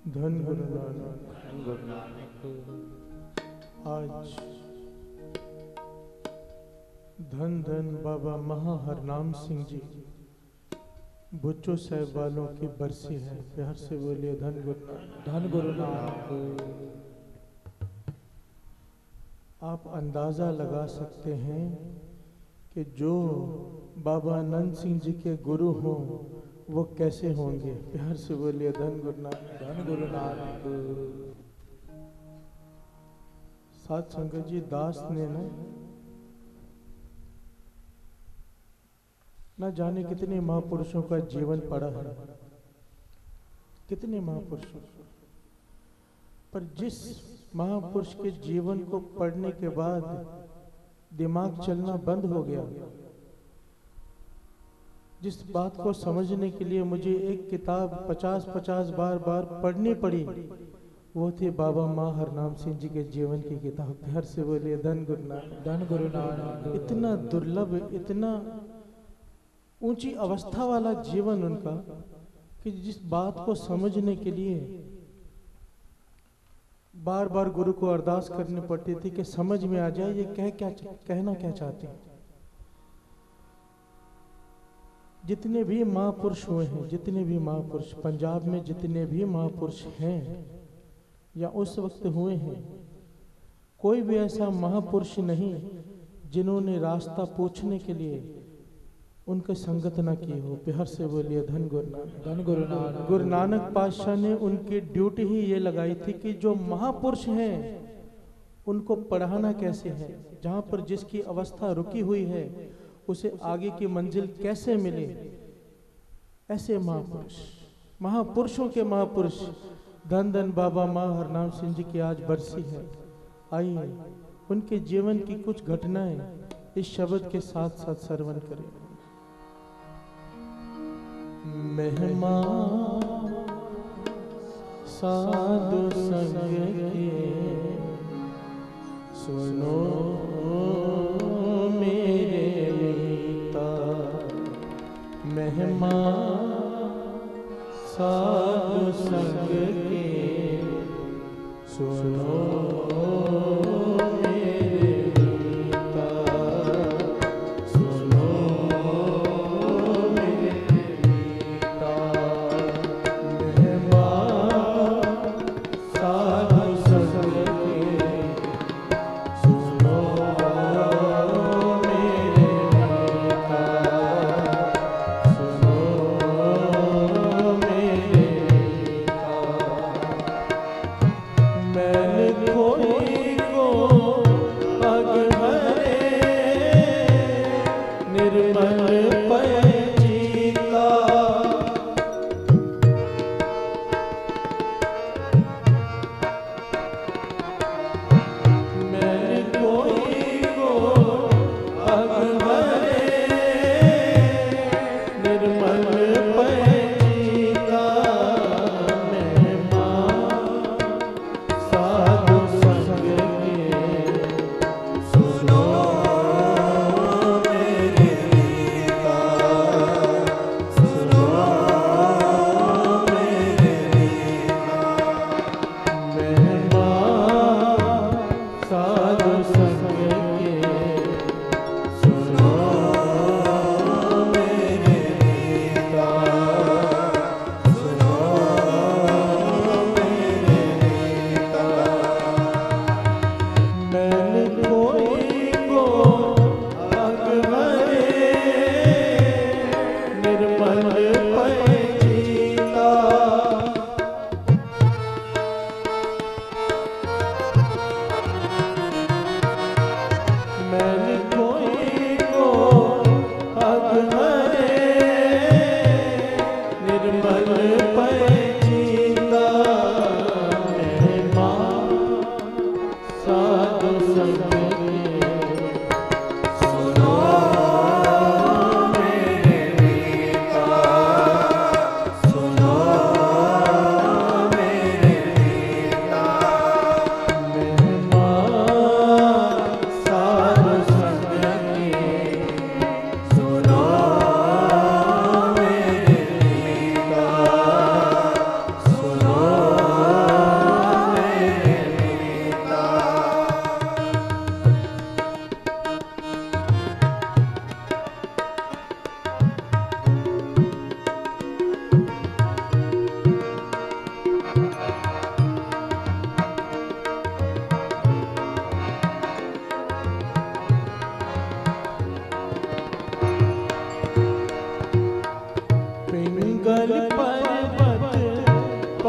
धन गुरु नानक। आज धन धन बाबा महा हरनाम सिंह जी भुच्चो साहब वालों की बरसी है। प्यार से बोलिए धन गुरु नानक। धन गुरु नानक। आप अंदाजा लगा सकते हैं कि जो बाबा आनंद सिंह जी के गुरु हों वो कैसे होंगे। प्यार से बोलिए धन गुरु नानक। धन गुरु नानक। साथ संगत जी, दास ने न जाने कितने महापुरुषों का जीवन पढ़ा है, कितने महापुरुषों, पर जिस महापुरुष के जीवन को पढ़ने के बाद दिमाग चलना बंद हो गया, जिस बात को समझने के लिए मुझे एक किताब 50-50 बार पढ़नी पड़ी, वो थे बाबा माँ हरनाम सिंह जी के जीवन की किताब। घर से बोलिए धन गुरु नानक। धन गुरु नानक। इतना दुर्लभ, इतना ऊंची अवस्था वाला जीवन उनका कि जिस बात को समझने के लिए बार बार गुरु को अरदास करनी पड़ती थी कि समझ में आ जाए ये कहना क्या चाहते हैं। जितने भी महापुरुष हुए हैं, जितने भी महापुरुष पंजाब में, जितने भी महापुरुष हैं या उस वक्त हुए हैं, कोई भी ऐसा महापुरुष नहीं जिन्होंने रास्ता पूछने के लिए उनके संगत ना की हो। प्यार से बोलिए धन गुरु नानक। धन गुरु नानक। गुरु नानक पातशाह ने उनकी ड्यूटी ही ये लगाई थी कि जो महापुरुष हैं उनको पढ़ाना कैसे है, जहाँ पर जिसकी अवस्था रुकी हुई है उसे आगे की मंजिल कैसे मिले। ऐसे महापुरुष, महापुरुषों के महापुरुष धन धन बाबा माँ हरनाम सिंह जी की आज बरसी है। आइए उनके जीवन की कुछ घटनाएं इस शब्द के साथ साथ श्रवण करें। मेहमान साधु संग के सुनो मेरे मीता, मेहमान साधु संग के सुनो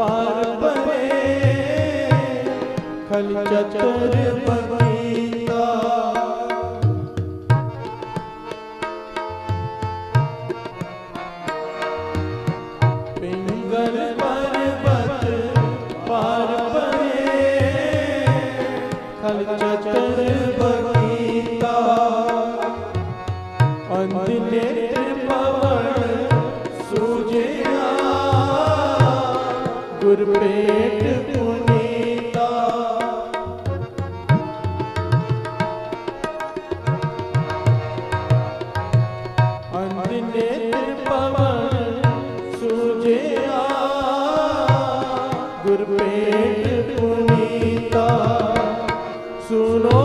पार परे खल चतर बगीता पिंगल पर्वत पार परे खल चतर बगीता अंधनेत्र पवन सूझिया गुरपेट पुनीता अंधनेत्र पवन सूझिया गुरपेट पुनीता सुनो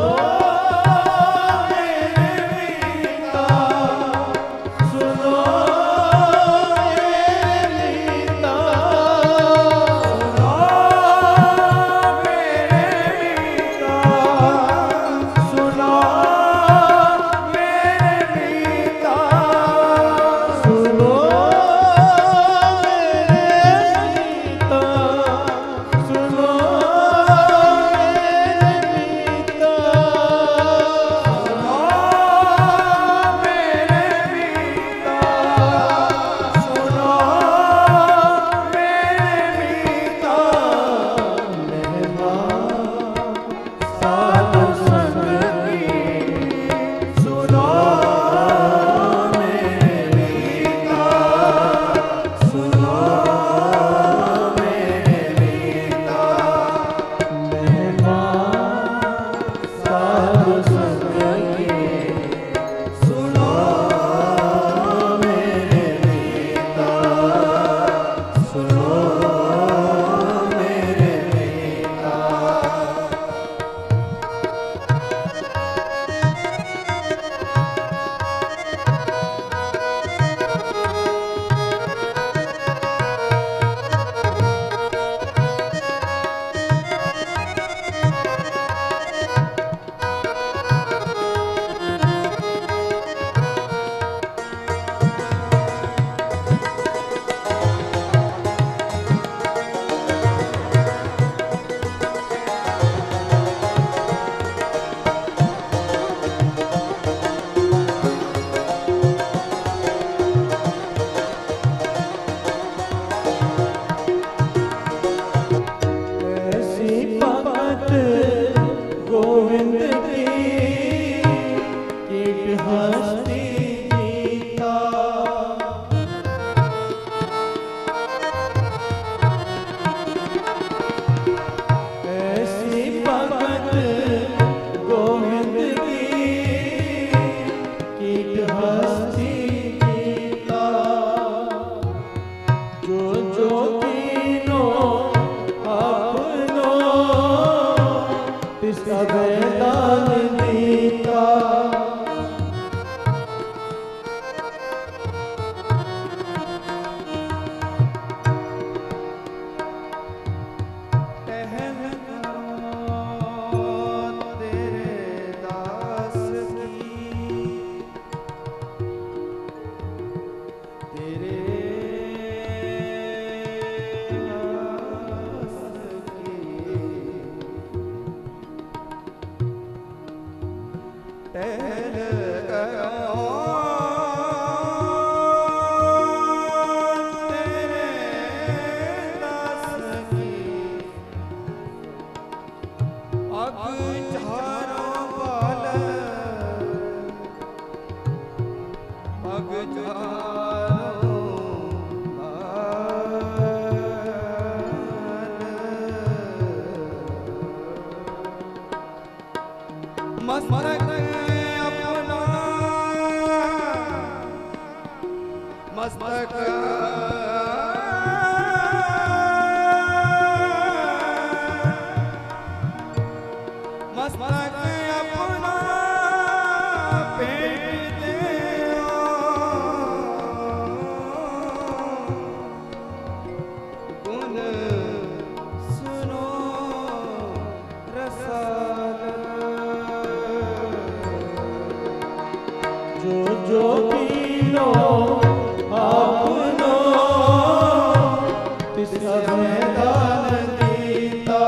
मैदान दीता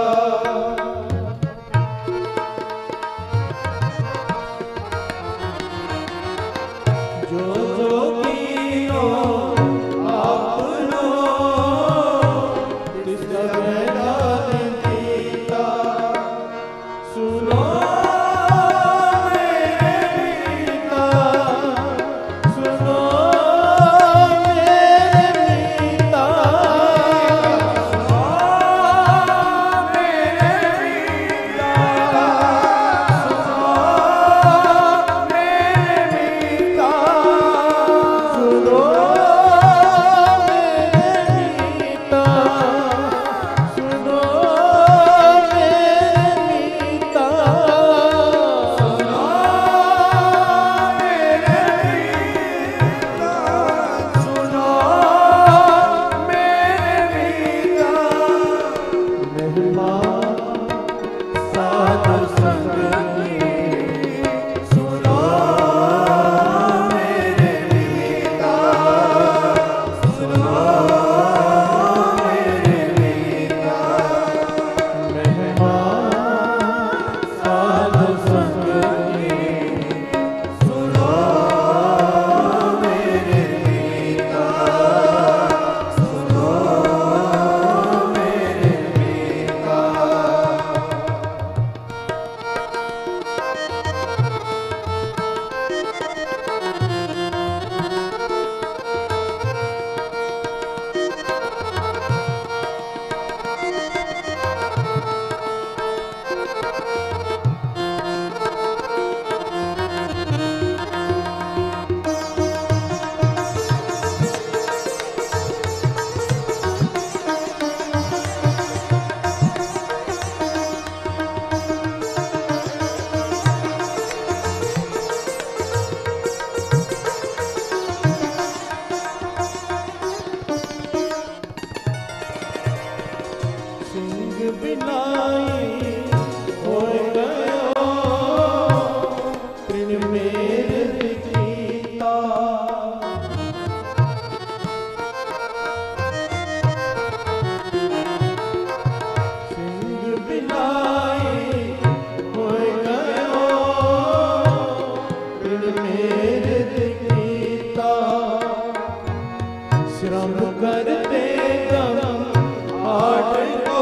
जो जो कीनो आपनो तिसका मैदान दीता सुनो श्रम करते गम आठ को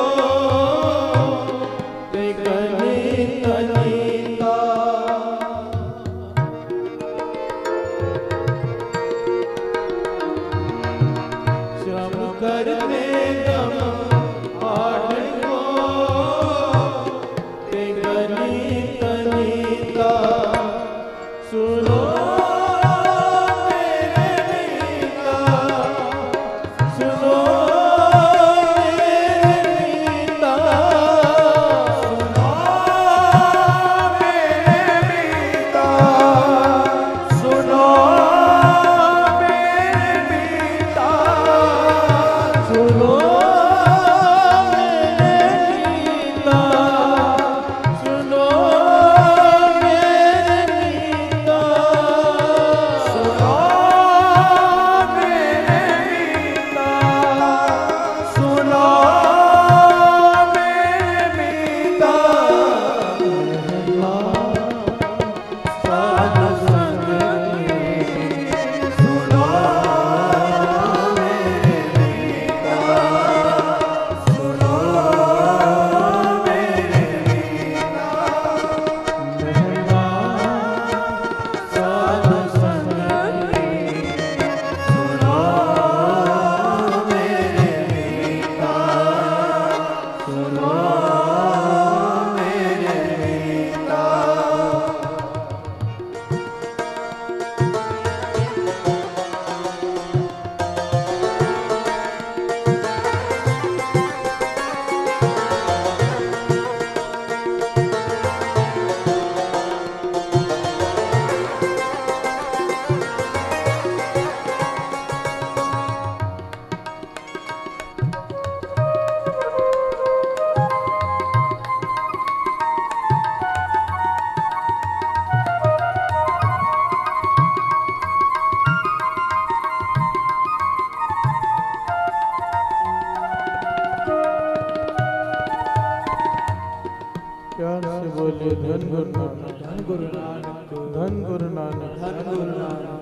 प्यार से बोलिए धन गुरु नानक, धन गुरु नानक, धन गुरु नानक। धन गुरु नानक।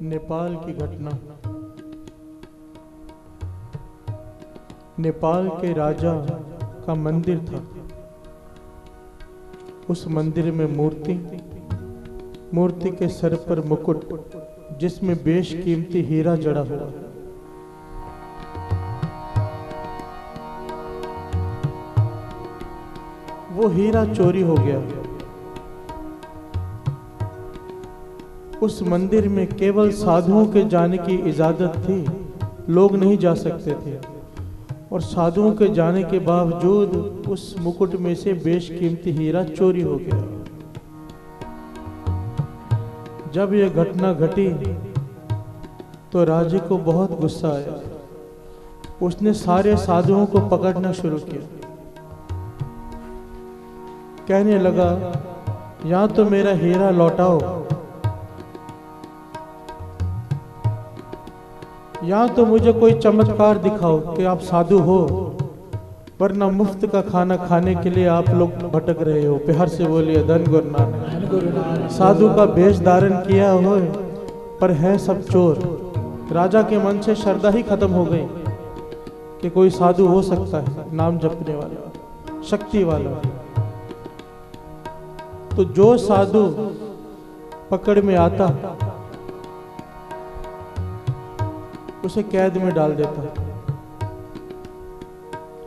नेपाल की घटना। नेपाल के राजा का मंदिर था। उस मंदिर में मूर्ति के सर पर मुकुट, जिसमें बेशकीमती हीरा जड़ा हुआ। वो हीरा चोरी हो गया। उस मंदिर में केवल साधुओं के जाने की इजाजत थी, लोग नहीं जा सकते थे। और साधुओं के जाने के बावजूद उस मुकुट में से बेशकीमती हीरा चोरी हो गया। जब यह घटना घटी तो राजे को बहुत गुस्सा आया। उसने सारे साधुओं को पकड़ना शुरू किया। कहने लगा, या तो मेरा हीरा लौटाओ, या तो मुझे कोई चमत्कार दिखाओ कि आप साधु हो, वरना मुफ्त का खाना खाने के लिए आप लोग भटक रहे हो। प्यार से बोलिए धन गुरु नानक, धन गुरु नानक। साधु का वेश धारण किया हो पर है सब चोर। राजा के मन से श्रद्धा ही खत्म हो गई कि कोई साधु हो सकता है, नाम जपने वाला, शक्ति वाला। तो जो साधु पकड़ में आता उसे कैद में डाल देता।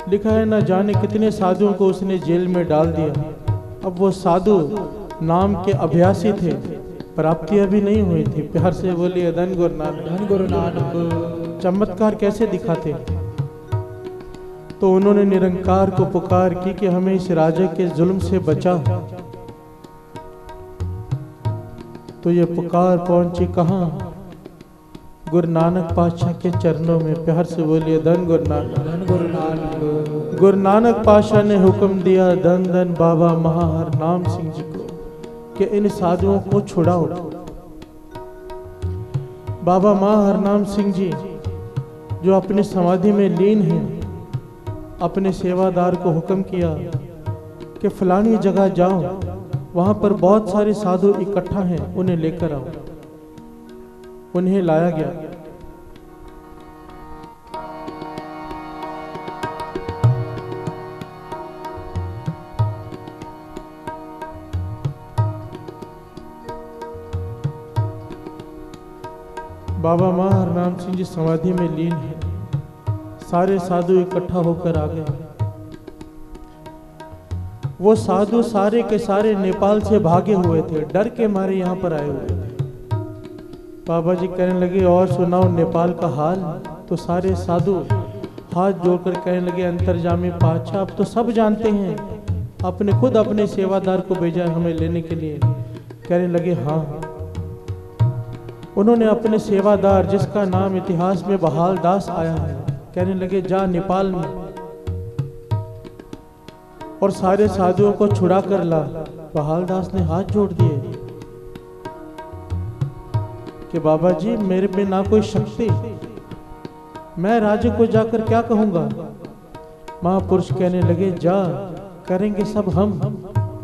लिखा है न जाने कितने साधुओं को उसने जेल में डाल दिया। अब वो साधु नाम के अभ्यासी थे, प्राप्तियां भी नहीं हुई थी। प्यार से बोलिए धन गुरु नानक, धन गुरु नानक। चमत्कार कैसे दिखाते। तो उन्होंने निरंकार को पुकार की कि हमें इस राजा के जुल्म से बचा। तो ये पुकार पहुंची कहां? गुरु नानक पातशाह के चरणों में। प्यार से बोलिए धन गुरु नानक, धन गुरु नानक। गुरु नानक पातशाह ने हुक्म दिया धन धन बाबा महाहर नाम सिंह जी को कि इन साधुओं को छुड़ाओ। बाबा महाहर नाम सिंह जी जो अपने समाधि में लीन हैं, अपने सेवादार को हुक्म किया कि फलानी जगह जाओ, वहां पर बहुत सारे साधु इकट्ठा हैं, उन्हें लेकर आओ। उन्हें लाया गया। बाबा महाहर नाम सिंह जी समाधि में लीन है। सारे साधु इकट्ठा होकर आ गए। वो साधु सारे के सारे नेपाल से भागे हुए थे, डर के मारे यहाँ पर आए हुए थे। बाबा जी कहने लगे, और सुनाओ नेपाल का हाल। तो सारे साधु हाथ जोड़कर कहने लगे, अंतर्जामी पातशाह अब तो सब जानते हैं, आपने खुद अपने सेवादार को भेजा हमें लेने के लिए। कहने लगे हाँ। उन्होंने अपने सेवादार जिसका नाम इतिहास में बहाल दास आया है, कहने लगे जा नेपाल में और सारे साधुओं को छुड़ा कर ला। बहाल दास ने हाथ जोड़ दिए कि बाबा जी मेरे में ना कोई शक्ति, मैं राजे को जाकर क्या कहूंगा। महापुरुष कहने लगे जा, करेंगे सब हम,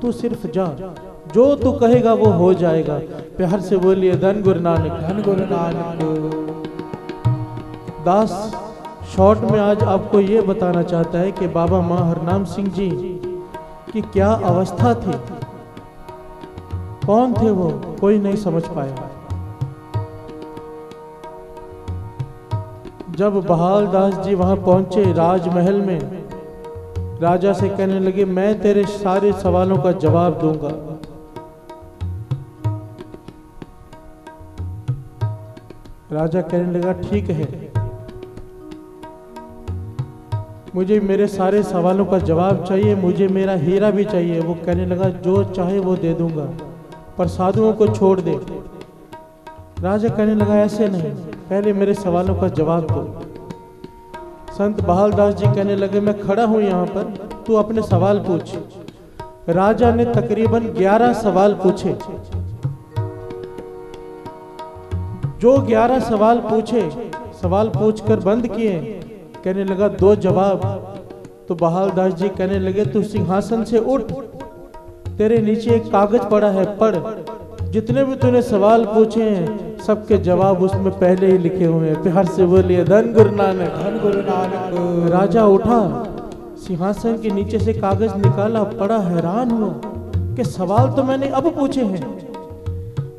तू सिर्फ जा, जो तू कहेगा वो हो जाएगा। प्यार से बोलिए धन गुरु नानक, धन गुरु नानक। दास शॉर्ट में आज आपको ये बताना चाहता है कि बाबा महाहर नाम सिंह जी की क्या अवस्था थी, कौन थे वो, कोई नहीं समझ पाया। जब बहाल दास जी वहां पहुंचे राजमहल में, राजा से कहने लगे मैं तेरे सारे सवालों का जवाब दूंगा। राजा कहने लगा ठीक है, मुझे मेरे सारे सवालों का जवाब चाहिए, मुझे मेरा हीरा भी चाहिए। वो कहने लगा जो चाहे वो दे दूंगा, पर साधुओं को छोड़ दे। राजा कहने लगा ऐसे नहीं, पहले मेरे सवालों का जवाब दो। संत बहाल दास जी कहने लगे मैं खड़ा हूं यहाँ पर, तू अपने सवाल पूछ। राजा ने तकरीबन 11 सवाल पूछे। जो 11 सवाल पूछे, सवाल पूछकर बंद किए कहने लगा 2 जवाब। तो बहाल दास जी कहने लगे तू सिंहासन से उठ, तेरे नीचे एक कागज पड़ा है, पढ़। जितने भी तूने सवाल पूछे हैं सबके जवाब उसमें पहले ही लिखे हुए हैं। प्यार से बोलिए धन गुरु नानक, धन गुरु नानक। राजा उठा, सिंहासन के नीचे से कागज निकाला, पढ़ा, हैरान हुआ कि सवाल तो मैंने अब पूछे हैं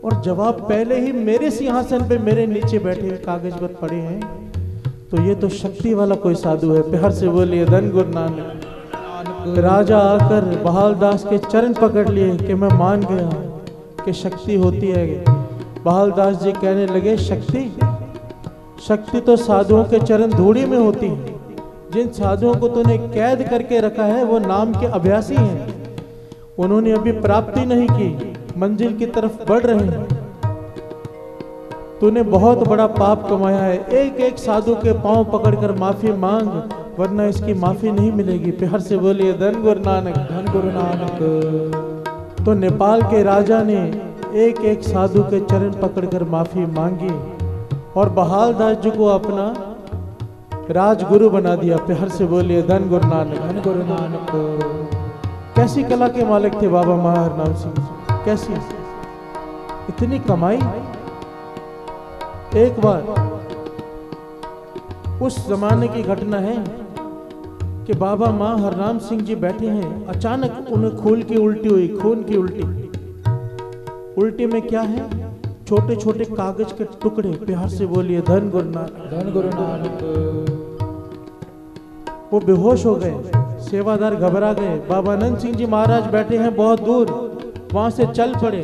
और जवाब पहले ही मेरे सिंहासन पे मेरे नीचे बैठे हुए कागज पर पड़े हैं। तो ये तो शक्ति वाला कोई साधु है। प्यार से बोलिए धन गुरु नानक। राजा आकर बहाल दास के चरण पकड़ लिए कि मैं मान गया कि शक्ति होती है। बहाल दास जी कहने लगे शक्ति तो साधुओं के चरण धूड़ी में होती है। जिन साधुओं को तूने कैद करके रखा है वो नाम के अभ्यासी हैं, उन्होंने अभी प्राप्ति नहीं की, मंजिल की तरफ बढ़ रहे हैं। तूने बहुत बड़ा पाप कमाया है। एक एक साधु के पांव पकड़कर माफी मांग, वरना इसकी माफी नहीं मिलेगी। प्यार से बोलिए धन गुरु नानक, धन गुरु नानक। तो नेपाल के राजा ने एक एक साधु के चरण पकड़कर माफी मांगी और बहाल दास जी को अपना राजगुरु बना दिया। प्यार से बोलिए धन गुरु नानक, धन गुरु नानक। कैसी कला के मालिक थे बाबा हरनाम सिंह जी, कैसी इतनी कमाई। एक बार उस जमाने की घटना है कि बाबा हरनाम सिंह जी बैठे हैं, अचानक उन्हें खून की उल्टी हुई, खून की उल्टी। उल्टी में क्या है? छोटे छोटे कागज के टुकड़े। प्यार से बोलिए धन गुरु नानक, धन गुरु नानक। वो बेहोश हो गए, सेवादार घबरा गए। बाबा आनंद सिंह जी महाराज बैठे हैं बहुत दूर, वहां से चल पड़े,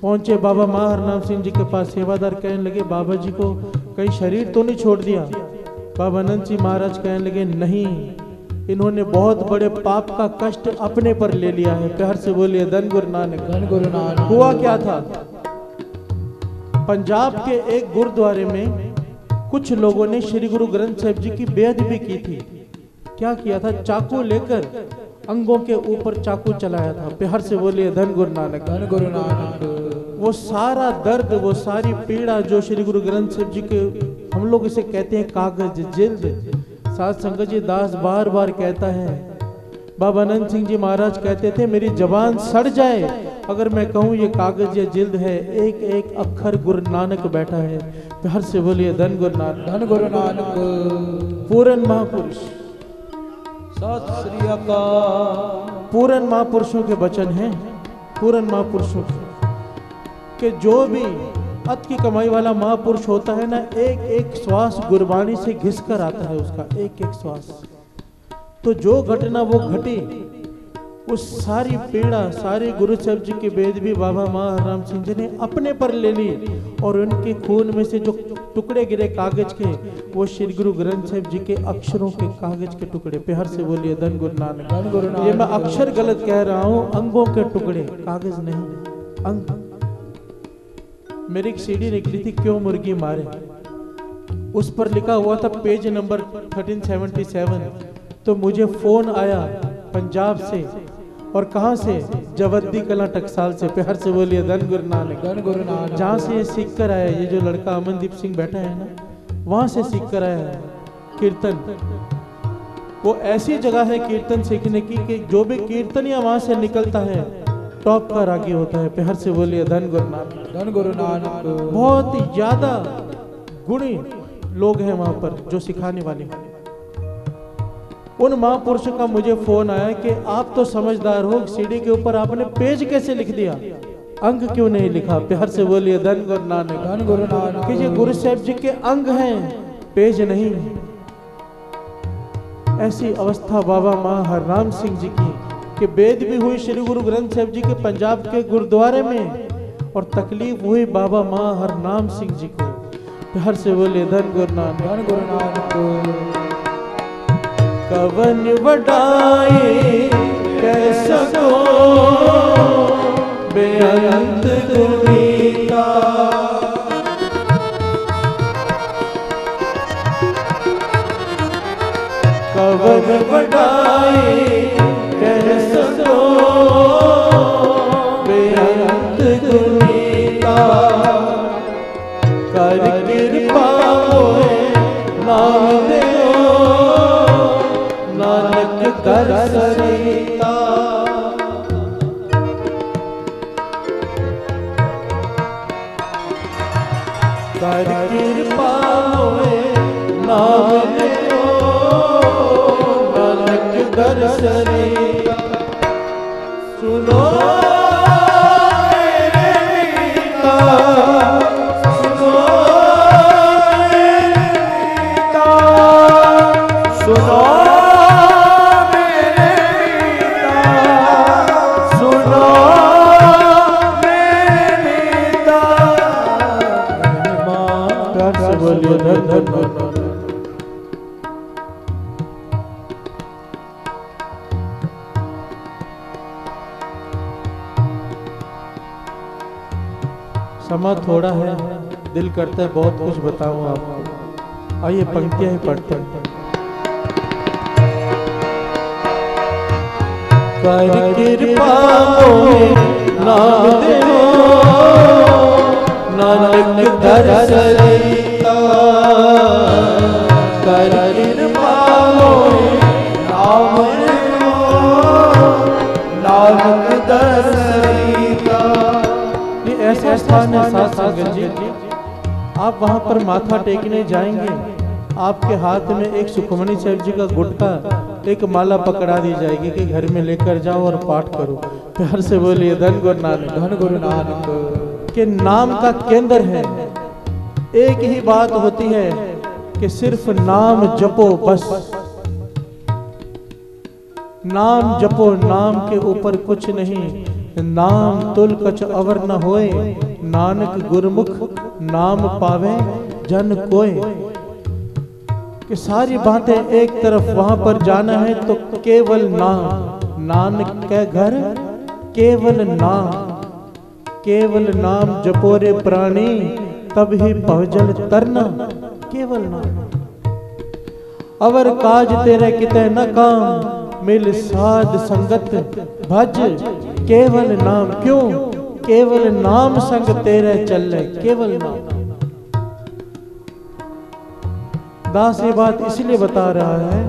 पहुंचे बाबा हरनाम सिंह जी के पास। सेवादार कहने लगे बाबा जी को कहीं शरीर तो नहीं छोड़ दिया? बाबा आनंद सिंह महाराज कहने लगे नहीं, इन्होंने बहुत बड़े पाप का कष्ट अपने पर ले लिया है। प्यार से बोलिए धन गुरु नानक, धन गुरु नानक। हुआ क्या था? पंजाब के एक गुरुद्वारे में कुछ लोगों ने श्री गुरु ग्रंथ साहिब जी की बेअदबी की थी। क्या किया था? चाकू लेकर अंगों के ऊपर चाकू चलाया था। प्यार से बोलिए धन गुरु नानक, धन गुरु नानक। वो सारा दर्द, वो सारी पीड़ा जो श्री गुरु ग्रंथ साहिब जी के, हम लोग इसे कहते हैं कागज, जिल्द। साध संगत जी दास बार बार कहता है, बाबा आनंद सिंह जी महाराज कहते थे मेरी जबान सड़ जाए अगर मैं कहूँ ये कागज या जिल्द है, एक एक अक्षर गुरु नानक बैठा है। प्यार से बोलिए धन गुरु नानक, धन गुरु नानक। पूर्ण महापुरुष, सत श्री अकाल। पूर्ण महापुरुषों के वचन हैं, पूर्ण महापुरुषों के जो भी अत की कमाई वाला महापुरुष होता है ना, एक एक श्वास गुरबानी से घिस कर आता है उसका, एक एक श्वास। तो जो घटना वो घटी, उस सारी पीड़ा, सारी गुरु साहब जी के बेदबी बाबा हरनाम सिंह जी ने अपने पर ले ली और उनके खून में से जो टुकड़े गिरे कागज के, वो श्री गुरु ग्रंथ साहिब जी के अक्षरों के कागज के टुकड़े। प्यार से बोलिए धन गुरु नानक, धन गुरु नानक। ये मैं अक्षर गलत कह रहा हूँ, अंगों के टुकड़े, कागज नहीं, अंग। मेरी एक सीडी निकली थी क्यों मुर्गी मारे, उस पर लिखा हुआ था पेज नंबर 1377। तो मुझे फोन आया पंजाब से, और कहां से? जवद्दी कला टकसाल से। प्यार से बोलिए धन गुरु नानक, धन गुरु नानक। जहां से ये सीख कर आया, ये जो लड़का अमनदीप सिंह बैठा है ना, वहां से सीख कर आया है कीर्तन। वो ऐसी जगह है कीर्तन सीखने की कि जो भी कीर्तन या वहां से निकलता है टॉप का रागी होता है। प्यार से बोलिए धन गुरु नानक, धन गुरु नानक। बहुत ही ज्यादा गुणी लोग हैं वहां पर जो सिखाने वाले हैं। उन महापुरुषों का मुझे फोन आया कि आप तो समझदार हो, सीडी के ऊपर आपने पेज कैसे लिख दिया, अंग क्यों नहीं लिखा? प्यार से बोलिए धन गुरु नानक, धन गुरु नानक। कि ये गुरु साहब जी के अंग हैं, पेज नहीं। ऐसी अवस्था बाबा हरनाम सिंह जी की कि वेद भी हुई श्री गुरु ग्रंथ साहिब जी के पंजाब के गुरुद्वारे में, और तकलीफ हुई बाबा हरनाम सिंह जी को। प्यार से बोलिए धन गुरु नानक, धन गुरु नानक। कवन वडाई कैसा को बेअंत गुनीता, कवन वडाई कैसा को बेअंत गुनीता, कर कृपा होए नाम देओ दर्श रीता सुनो मेरे मीता सुनो मेरे मीता सुनो मेरे मीता सुनो मेरे मीता प्यार से बोलिए धन धन धन। समा थोड़ा है, दिल करता है बहुत कुछ बताऊं आपको। आइए पंक्तियां ही पढ़ते हैं। कर कृपा मोहे नाम देओ नानक दर्श रीता कर कृपा मोहे नाम देओ नानक दर्श रीता। ऐसा स्थान है साथ संगत जी, आप वहां पर माथा टेकने जाएंगे, आपके हाथ में एक सुखमनी साहिब जी का गुटका एक माला पकड़ा दी जाएगी कि घर में लेकर जाओ और पाठ करो। प्यार से बोलिए धन गुरु नानक। धन गुरु नानक के नाम का केंद्र है। एक ही बात होती है कि सिर्फ नाम जपो, बस नाम जपो, नाम के ऊपर कुछ नहीं। नाम तुल कछ अवर न होए नानक गुरमुख नाम पावे जन कोय। कि सारी बातें एक तरफ वहां पर जाना है तो केवल नाम, नानक के घर केवल नाम, केवल नाम जपो रे प्राणी तब ही पहुंचल तरना, केवल नाम। अवर काज तेरे किते न काम मिल साध संगत भज केवल नाम। क्यों? केवल नाम संग तेरे चले, केवल नाम। दास ये बात इसलिए बता रहा है,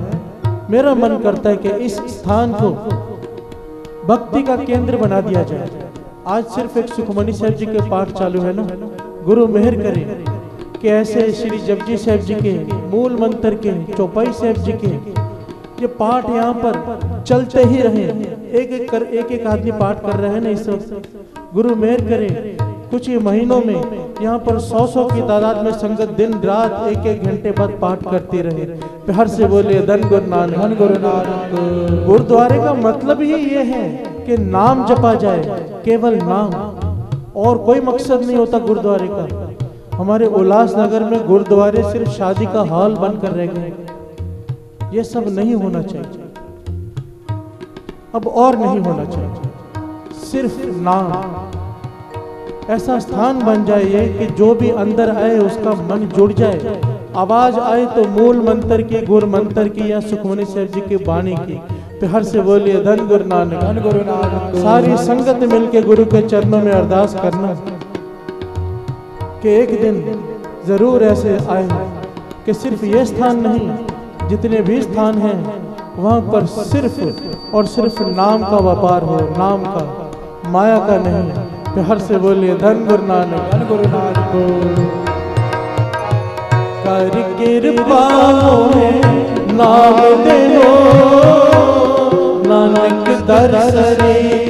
मेरा मन करता है कि इस स्थान को भक्ति का केंद्र बना दिया जाए। आज सिर्फ एक सुखमनी साहिब जी के पाठ चालू है ना, गुरु मेहर करे कि ऐसे श्री जपजी साहिब जी के मूल मंत्र के, चौपाई साहिब जी के ये पाठ यहाँ पर चलते ही रहे। एक एक आदमी पाठ कर रहे हैं ना इस वक्त। गुरु मेहर करे कुछ ही महीनों में यहाँ पर 100 की तादाद में संगत दिन रात एक एक घंटे बाद पाठ करती रहे। प्यार से बोले धन गुरु नानक। धन गुरु नानक। गुरुद्वारे का मतलब ही ये है कि नाम जपा जाए, केवल नाम, और कोई मकसद नहीं होता गुरुद्वारे का। हमारे उल्लासनगर में गुरुद्वारे सिर्फ शादी का हॉल बनकर रह गए। ये सब नहीं होना चाहिए, अब और नहीं होना चाहिए। सिर्फ नाम ऐसा स्थान बन जाए कि जो भी अंदर आए उसका मन जुड़ जाए। आवाज आए तो मूल मंत्र की, गुरु मंत्र की या सुखमनी साहिब जी की वाणी की। प्यार से बोलिए धन गुरु नानक। धन गुरु नानक। सारी संगत मिलके गुरु के चरणों में अरदास करना कि एक दिन जरूर ऐसे आए कि सिर्फ ये स्थान नहीं, जितने भी स्थान हैं वहां पर सिर्फ और सिर्फ नाम का व्यापार हो, नाम का, माया का नहीं। प्यार से बोलिए धन गुरु नानक। धन गुरु नानक। कर कृपा मोहे नाम देओ नानक दर्श रीता